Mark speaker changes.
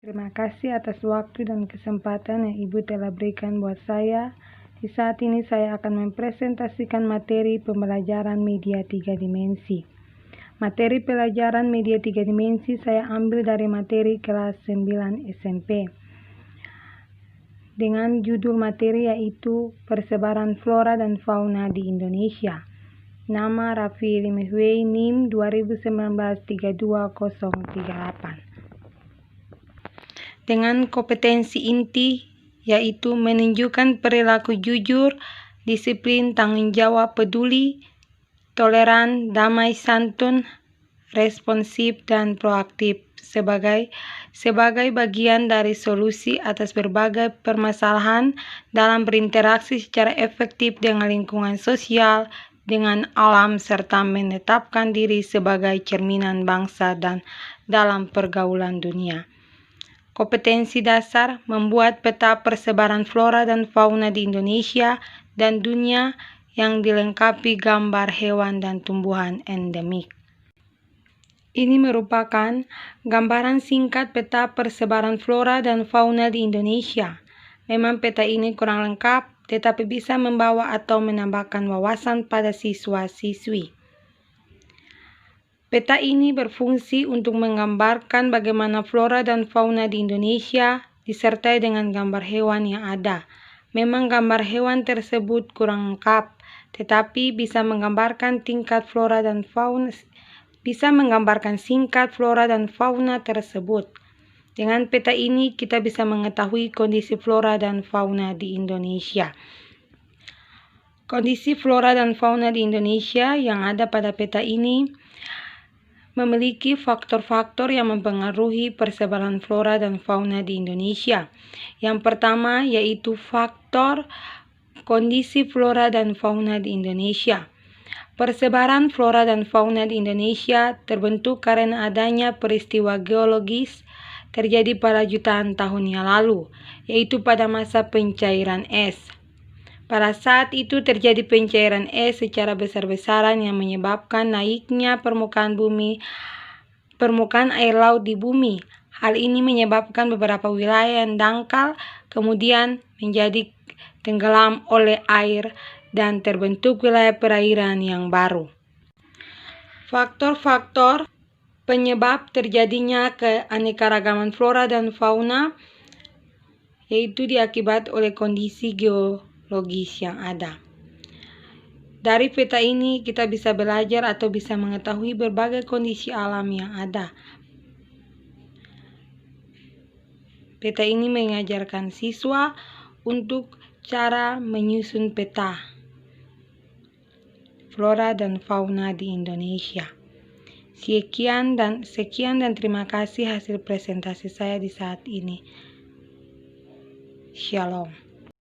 Speaker 1: Terima kasih atas waktu dan kesempatan yang Ibu telah berikan buat saya. Di saat ini saya akan mempresentasikan materi pembelajaran media 3 dimensi. Materi pelajaran media 3 dimensi saya ambil dari materi kelas 9 SMP. Dengan judul materi yaitu Persebaran Flora dan Fauna di Indonesia. Nama Raffi Limehwei, NIM 2019-32038. Dengan kompetensi inti yaitu menunjukkan perilaku jujur, disiplin, tanggung jawab, peduli, toleran, damai, santun, responsif, dan proaktif sebagai bagian dari solusi atas berbagai permasalahan dalam berinteraksi secara efektif dengan lingkungan sosial, dengan alam, serta menetapkan diri sebagai cerminan bangsa dan dalam pergaulan dunia. Kompetensi dasar membuat peta persebaran flora dan fauna di Indonesia dan dunia yang dilengkapi gambar hewan dan tumbuhan endemik. Ini merupakan gambaran singkat peta persebaran flora dan fauna di Indonesia. Memang peta ini kurang lengkap, tetapi bisa membawa atau menambahkan wawasan pada siswa-siswi. Peta ini berfungsi untuk menggambarkan bagaimana flora dan fauna di Indonesia disertai dengan gambar hewan yang ada. Memang gambar hewan tersebut kurang lengkap, tetapi bisa menggambarkan singkat flora dan fauna tersebut. Dengan peta ini kita bisa mengetahui kondisi flora dan fauna di Indonesia. Kondisi flora dan fauna di Indonesia yang ada pada peta ini memiliki faktor-faktor yang mempengaruhi persebaran flora dan fauna di Indonesia. Yang pertama yaitu faktor kondisi flora dan fauna di Indonesia. Persebaran flora dan fauna di Indonesia terbentuk karena adanya peristiwa geologis terjadi pada jutaan tahun yang lalu, yaitu pada masa pencairan es. Pada saat itu terjadi pencairan es secara besar-besaran yang menyebabkan naiknya permukaan air laut di bumi. Hal ini menyebabkan beberapa wilayah yang dangkal kemudian menjadi tenggelam oleh air dan terbentuk wilayah perairan yang baru. Faktor-faktor penyebab terjadinya keanekaragaman flora dan fauna yaitu diakibat oleh kondisi geologis yang ada. Dari peta ini kita bisa belajar atau bisa mengetahui berbagai kondisi alam yang ada. Peta ini mengajarkan siswa untuk cara menyusun peta flora dan fauna di Indonesia. Sekian dan terima kasih hasil presentasi saya di saat ini. Shalom.